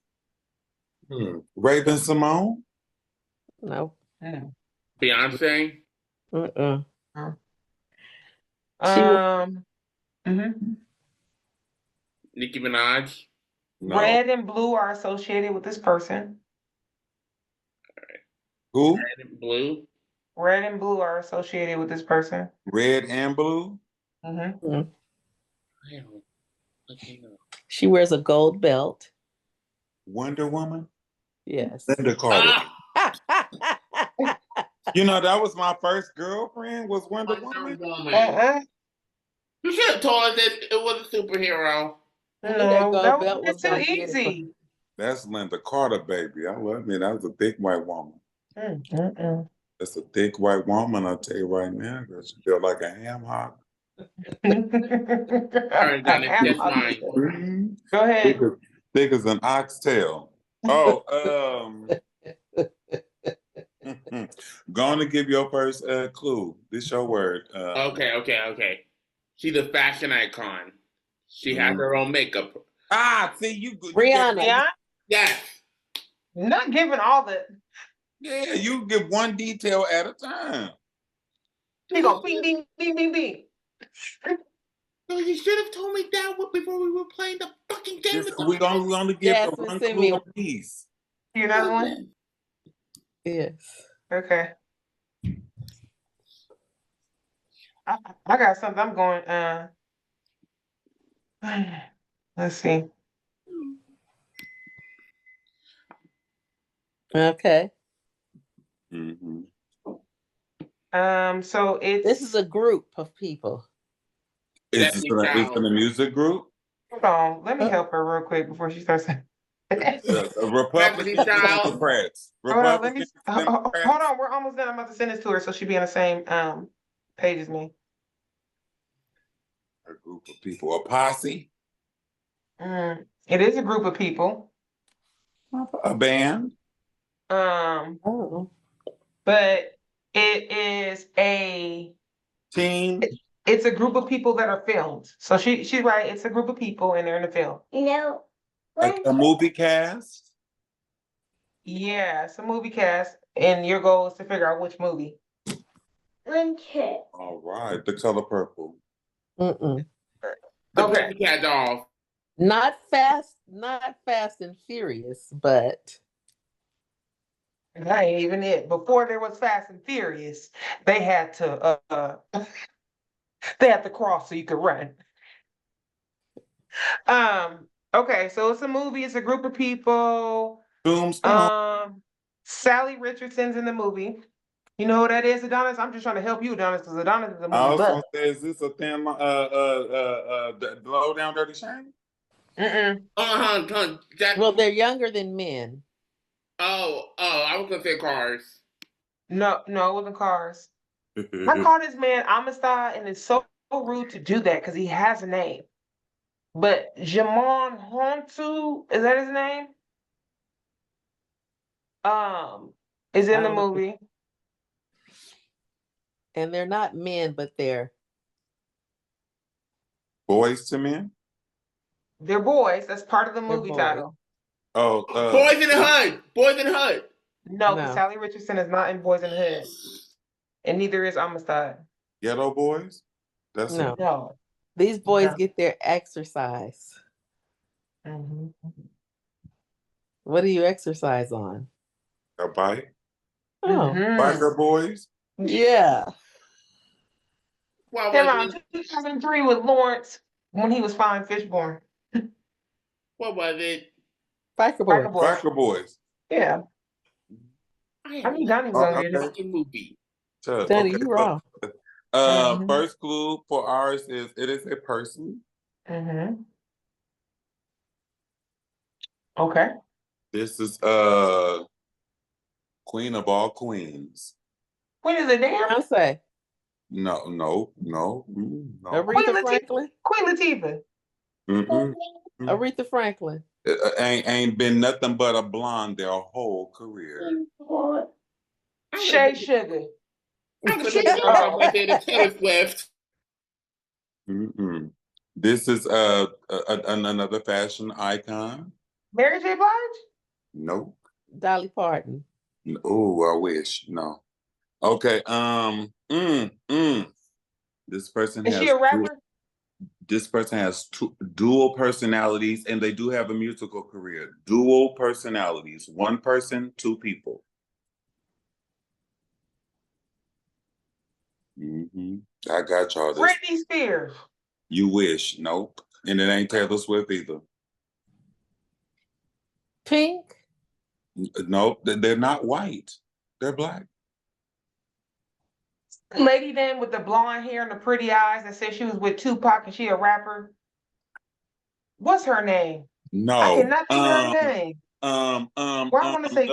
Raven Simone. No. No. Beyonce. Uh-uh. Mhm. Nicki Minaj. No. Red and blue are associated with this person. Who? Red and blue. Red and blue are associated with this person. Red and blue. Mhm. I don't fucking know. She wears a gold belt. Wonder Woman. Yes. Linda Carter. Ah! You know, that was my first girlfriend. Was Wonder Woman. You should have told us that it was a superhero. No, gold that belt was was too gonna get it for- easy. That's Linda Carter, baby. I love it. That was a thick white woman. That's a thick white woman. I'll tell you right now. She feel like a ham hock. All right, Johnny, that's mine. Go ahead. Thick as an oxtail. Oh, going to give your first clue. This your word. Okay. She's a fashion icon. She has her own makeup. See you. Rihanna. Yeah, Yes. not giving all the. Yeah, you give one detail at a time. He go bing bing bing bing bing. No, you should have told me that before we were playing the fucking game. We only give Yes, the one send me clue a piece. You another one? Yes. Okay. I got something. I'm going. Let's see. Okay. Mm-hmm. So it's. This is a group of people. It's in a music group. Hold on. Let me help her real quick before she starts. Republicans, Child. Democrats. Hold on, let me, Republicans, hold Democrats. on, we're almost done. I'm about to send this to her so she'll be on the same page as me. A group of people, a posse, It is a group of people. a band. Oh. But it is Team. it's a group of people that are filmed. So she's right, it's a group of people and they're in the film. No. A movie cast. Yeah, it's a movie cast, and your goal is to figure out which movie. Winter. All right, The Color Purple. Mm-mm. The Okay. Pussycat Dolls. Not fast and furious, but That ain't even it. Before there was Fast and Furious, they had to cross so you could run. Okay, so it's a movie, it's a group of people. Tombstone. Sally Richardson's in the movie. You know who that is, Adonis? I'm just trying to help you, Adonis, because Adonis is a I movie was buff. gonna say, is this a thin, low down dirty shame? well, they're younger than men. I was gonna say Cars. No, it wasn't Cars. I call this man Amistad, and it's so rude to do that because he has a name. But Jamon Hontu, is that his name? Is in the movie. And they're not men, but they're Boys to Men. They're boys. That's part of the They're movie boys. title. Oh, Boys in the Hood. Boys in the Hood. No, No. Sally Richardson is not in Boys in the Hood, and neither is Amistad. Ghetto Boys. That's no. it. No. These boys No. get their exercise. Mm-hmm. What do you exercise on? A bike. Oh, Biker Boys. yeah. What Came was out it? in 2003 with Lawrence when he was fine Fishburne. What was it? Biker Biker boys. Boys. Biker Boys. Yeah. I mean, Donnie's gonna get it. Fucking movie. Sure. Danny, Okay, you wrong. First clue for ours is it is a person. Mm-hmm. Okay. This is Queen of all queens. Queen of the Damned? Beyonce. No. Aretha Queen Franklin. Queen Latifah. Mm-mm. Aretha Franklin. Ain't been nothing but a blonde their whole career. Shay Sugar. I'm gonna make someone say the Taylor Swift. Mm-mm. This is another fashion icon. Mary J. Blige? Nope. Dolly Parton. Oh, I wish. No. Okay. This person Is has she a rapper? dual personalities, and they do have a musical career. Dual personalities. One person, two people. I got y'all. Britney Spears. You wish. Nope. And it ain't Taylor Swift either. Pink. Nope. They're not white. They're black. Lady then with the blonde hair and the pretty eyes that said she was with Tupac and she a rapper. What's her name? No. I cannot think of her name. Well, I want to say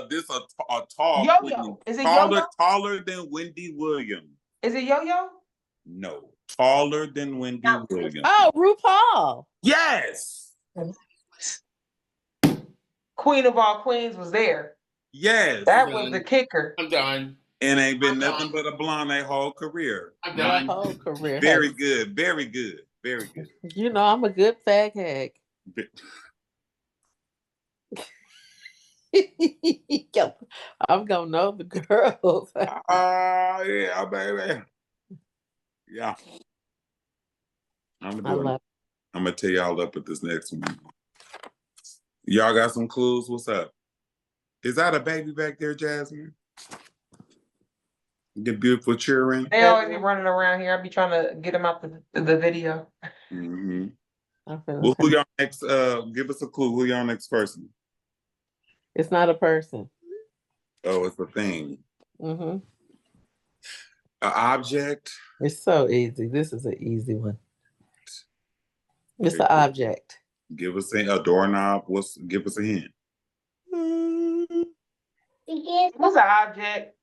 this a tall Yo-Yo. queen. Is it Yo-Yo? Taller than Wendy Williams. Is it Yo-Yo? No, taller than Wendy Williams. Oh, RuPaul. Yes. Queen of all queens was there. Yes. That was the kicker. I'm done. And ain't been nothing but a blonde their whole career. I'm My done. whole career. Very good. Very good. Very good. You know, I'm a good fag hag. I'm gonna know the girls. Yeah, baby. Yeah. I'm gonna tell y'all up at this next one. Y'all got some clues? What's up? Is that a baby back there, Jasmine? The beautiful cheering. They always be running around here. I be trying to get them out the video. Mm-hmm. Well, who y'all next? Give us a clue. Who y'all next person? It's not a person. Oh, it's a thing. Mm-hmm. An object. It's so easy. This is an easy one. It's an object. Give us a doorknob. Give us a hint. What's an object?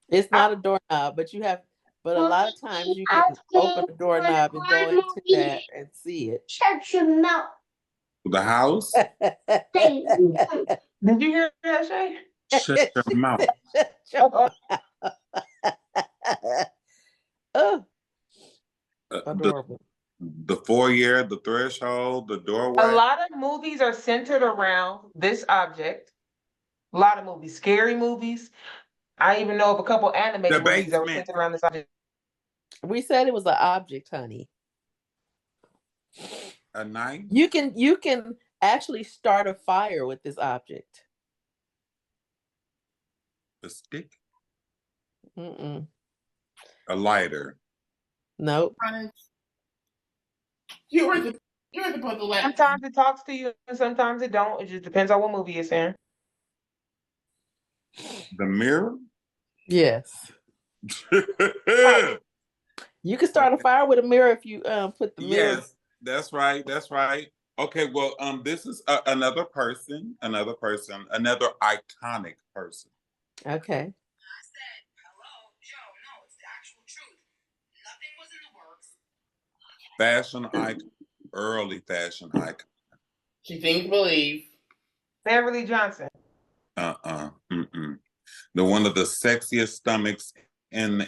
It's not a doorknob, but a lot of times you can open the doorknob and go into that and see it. Shut your mouth. The house. Thank you. Did you hear that, Shay? Shut your mouth. Oh, The adorable. foyer, the threshold, the doorway. A lot of movies are centered around this object. A lot of movies, scary movies. I even know of a couple animated The movies that were basement. centered around this object. We said it was an object, honey. A knife. You can actually start a fire with this object. A stick. Mm-mm. A lighter. Nope. You were supposed to let. Sometimes it talks to you and sometimes it don't. It just depends on what movie it's in. The mirror. Yes. You can start a fire with a mirror if you put the mirror. Yes, that's right. That's right. Okay, well, this is another person, another iconic person. Okay. Fashion icon, early fashion icon. She thinks believe. Beverly Johnson. Mm-mm. The one of the sexiest stomachs in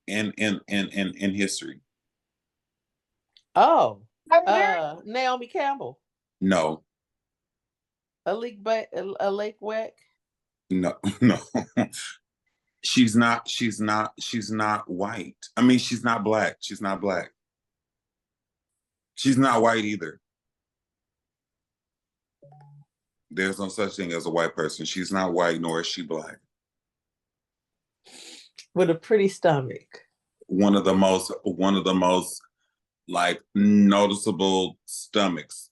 history. Oh, Naomi Campbell. No. Alec Weck. No. She's not white. I mean, she's not black. She's not black. She's not white either. There's no such thing as a white person. She's not white, nor is she black. With a pretty stomach. One of the most like noticeable stomachs.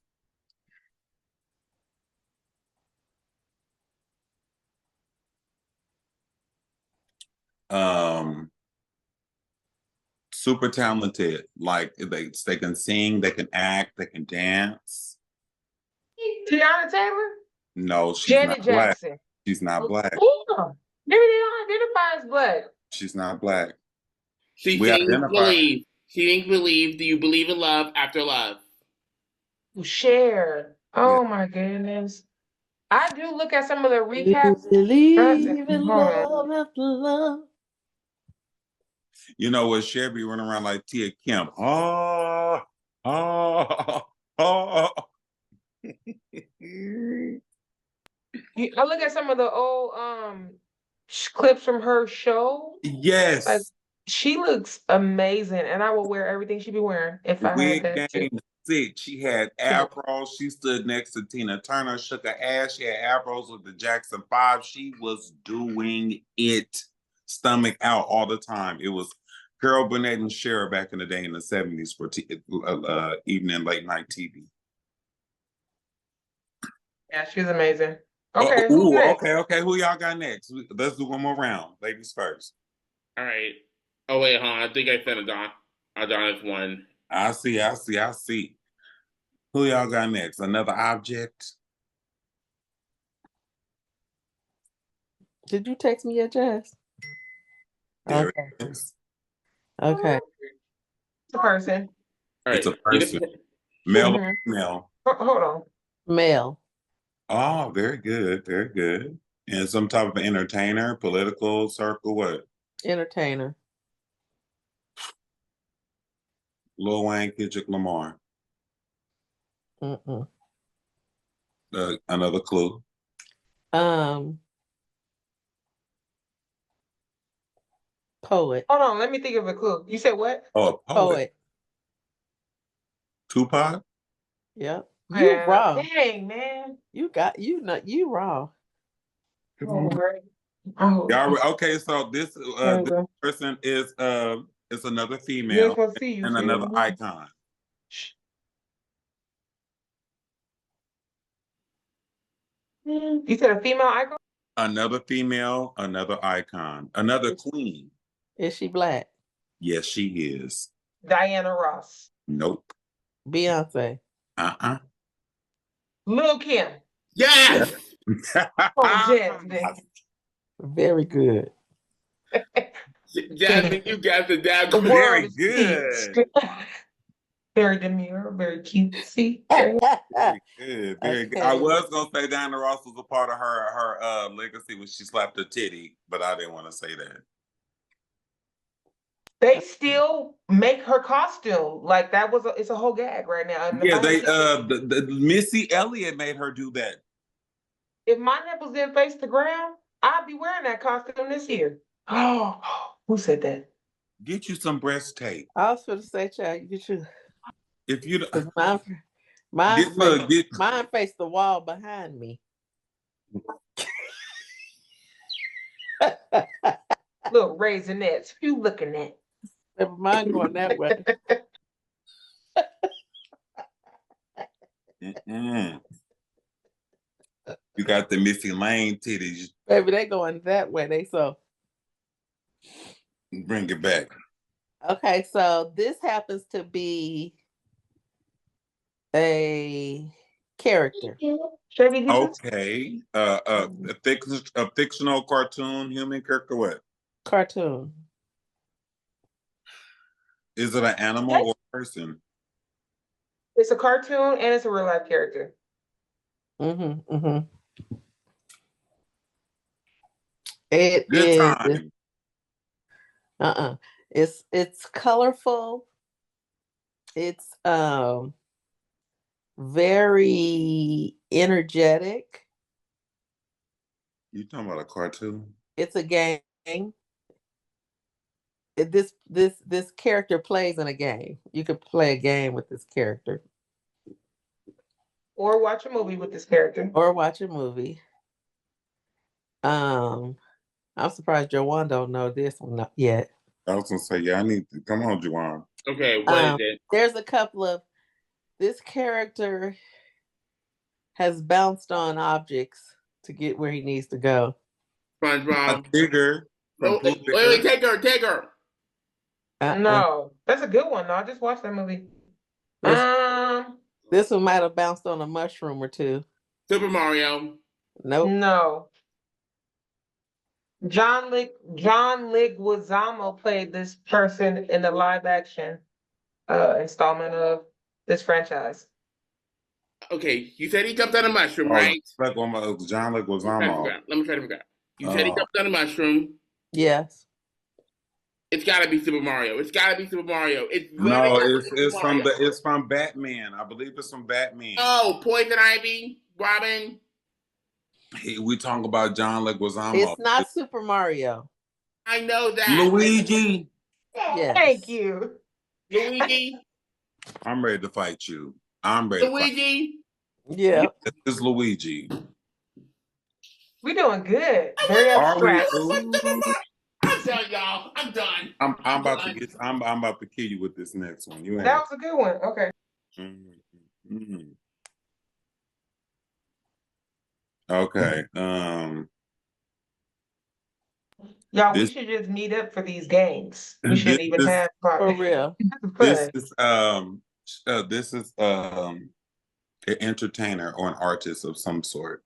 Super talented. Like they can sing, they can act, they can dance. Tiana Taylor? No, she's Janet not black. Jackson. She's not black. Yeah. Maybe they don't identify as black. She's not black. She We thinks identify. believe. She thinks believe. Do you believe in love after love? Cher. Oh my goodness. I do look at some of the recaps. You believe in love after love. You know what? Cher be running around like Tia Kim. Oh. I look at some of the old clips from her show. Yes. Like, she looks amazing, and I will wear everything she be wearing if I Wig had that. game sick. She had afros. She stood next to Tina Turner, shook her ass. She had afros with the Jackson 5. She was doing it, stomach out all the time. It was Carol Burnett and Cher back in the day in the 70s for evening late night TV. Yeah, she's amazing. Okay. Okay. Who y'all got next? Let's do one more round. Ladies first. All right. Oh wait, hold on. I think I said Adonis one. I see. Who y'all got next? Another object? Did you text me yet, Jess? There Okay. it is. Okay. It's a person. All right. It's a person. Male or female? Hold on. Male. Oh, very good. Very good. And some type of entertainer, political circle, what? Entertainer. Lil Wayne, Kendrick Lamar. Mm-mm. Another clue. Poet. Hold on, let me think of a clue. You said what? Oh, a poet. Tupac? Yep. You raw. Dang, man. You raw. Y'all, okay, so this person is another female and another icon. You said a female icon? Another female, another icon, another queen. Is she black? Yes, she is. Diana Ross. Nope. Beyonce. Lil Kim. Yes. Oh, Jasmine. Very good. Jasmine, you got the down. The world Very is good. pink. Very demure, very cutesy. Very good. Very good. I Okay. was gonna say Diana Ross was a part of her legacy when she slapped her titty, but I didn't want to say that. They still make her costume. Like that was it's a whole gag right now. And if Yeah, I had they tickets, the Missy Elliott made her do that. if my nipples didn't face the ground, I'd be wearing that costume this year. Oh, who said that? Get you some breast tape. I was going to say, child, you should. If you Because mine face the wall behind me. Little raisinets. You looking at? Never mind going that way. Mm-mm. You got the Missy Lane titties. Baby, they going that way. They so. Bring it back. Okay, so this happens to be a character. Chevy Chase? Okay. A fictional cartoon human character. What Cartoon. is it? An animal or a person? It's a cartoon and it's a real life character. Mm-hmm. Mm-hmm. It Good is. time. It's colorful. It's very energetic. You talking about a cartoon? It's a game. This character plays in a game. You could play a game with this character. Or watch a movie with this character. Or watch a movie. I'm surprised Joanne don't know this one yet. I was gonna say, yeah, I need to come on, Juwan. Okay, what is it? There's a couple of this character has bounced on objects to get where he needs to go. SpongeBob. Tigger from Oh, Pooh wait, Bear. take her. No, that's a good one. No, I just watched that movie. This one might have bounced on a mushroom or two. Super Mario. Nope. No. John Leguizamo played this person in the live action installment of this franchise. Okay, you said he jumped on a mushroom, Oh, right? like on my John Leguizamo. Let me try to figure out. You said he jumped on a mushroom. Yes. It's got to be Super Mario. It's No, it's from Batman. I believe it's from Batman. Oh, Poison Ivy, Robin. We talking about John Leguizamo. It's not Super Mario. I know that. Luigi. Yes. Thank you. Luigi. I'm ready to fight you. I'm ready. Luigi. Yeah. This is Luigi. We're doing good. Very abstract. I'm done, y'all. I'm done. I'm about to kill you with this next one. You ain't. That was a good one. Okay. Mm-hmm. Okay. Y'all, we should just meet up for these games. We shouldn't even have For real. This is an entertainer or an artist of some sort.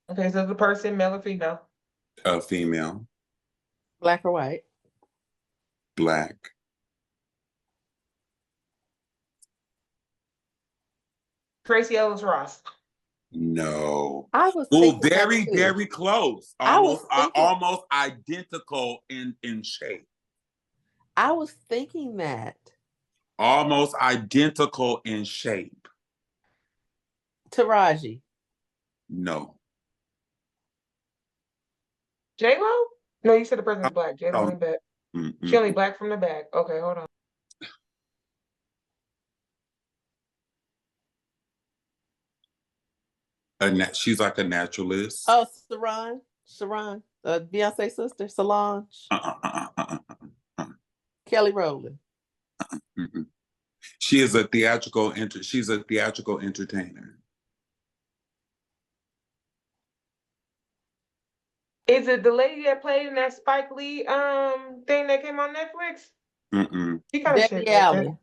Okay, so the person, male or female? A female. Black or white? Black. Tracy Ellis Ross. No. I was very close. Almost identical in shape. I was thinking that. Almost identical in shape. Taraji. No. J-Lo? No, you said the person's black. J-Lo in back. She only black from the back. Okay, hold on. She's like a naturalist. Oh, Sharon, Beyonce's sister, Solange. Kelly Rowland. She's a theatrical entertainer. Is it the lady that played in that Spike Lee thing that came on Netflix? She kind of shaped Debbie like that. Allen.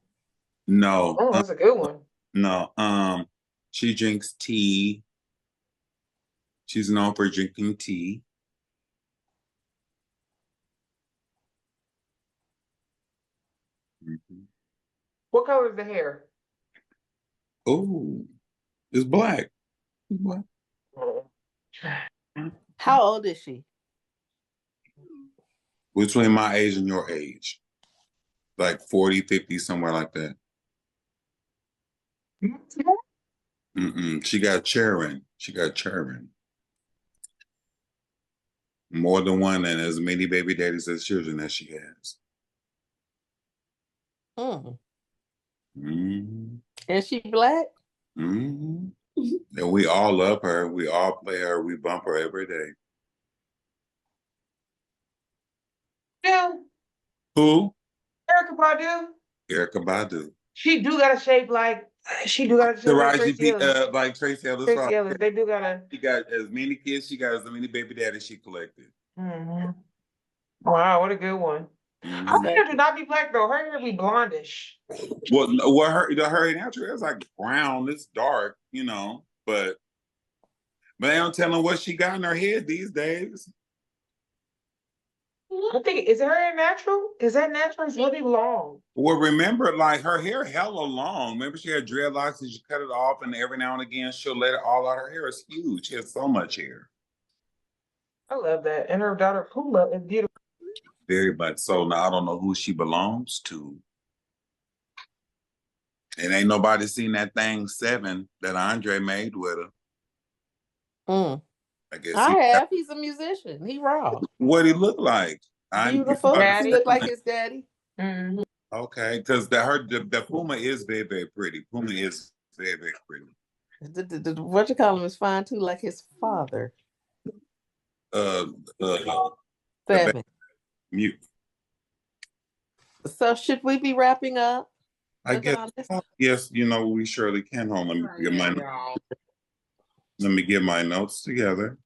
No. Oh, that's a good one. No. She drinks tea. She's known for drinking tea. What color is the hair? Oh, it's black. It's black. How old is she? Between my age and your age. Like 40, 50, somewhere like that. She got children. She got children. More than one, and as many baby daddies as children as she has. Is she black? And we all love her. We all play her. We bump her every day. Yeah. Who? Erykah Badu. Erykah Badu. She do got a shape like Taraji Tracy Ellis. like Tracy Ellis. Tracy Ellis. They do got a. She got as many kids. She got as many baby daddies she collected. Wow, what a good one. Her hair do not be black though. Her hair be blondish. Well, her natural hair is like brown. It's dark, but they don't tell them what she got in her head these days. I think is her hair natural? Is that natural? It's really long. Well, remember, like her hair hella long. Remember, she had dreadlocks and she cut it off, and every now and again she'll let it all out. Her hair is huge. She has so much hair. I love that. And her daughter Puma is beautiful. Very much so. Now I don't know who she belongs to. And ain't nobody seen that thing 7 that Andre made with her. I guess I have. He's a musician. He raw. What he look like? Beautiful. He look like his daddy. Okay, because the Puma is very, very pretty. Puma is very, very pretty. What you call him is fine too, like his father. 7. Mute. So should we be wrapping up? I guess yes, we surely can. Hold on, let me get my notes together.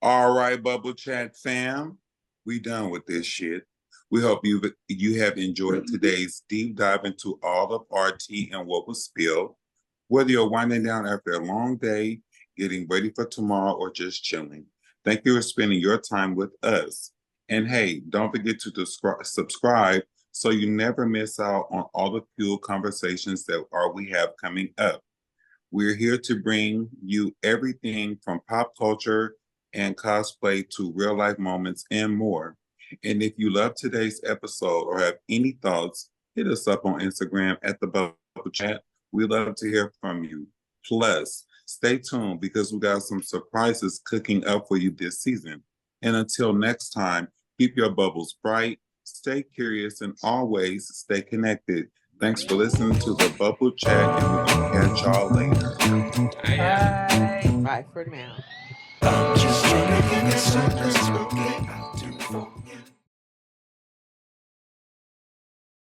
All right, Bubble Chat fam, we done with this shit. We hope you have enjoyed today's deep dive into all of our tea and what was spilled. Whether you're winding down after a long day, getting ready for tomorrow, or just chilling, thank you for spending your time with us. And hey, don't forget to subscribe so you never miss out on all the cool conversations that we have coming up. We're here to bring you everything from pop culture and cosplay to real life moments and more. And if you love today's episode or have any thoughts, hit us up on Instagram at the Bubble Chat. We love to hear from you. Plus, stay tuned because we got some surprises cooking up for you this season. And until next time, keep your bubbles bright, stay curious, and always stay connected. Thanks for listening to the Bubble Chat, and we'll catch y'all later. Bye. Bye for now. I'm just trying to get something.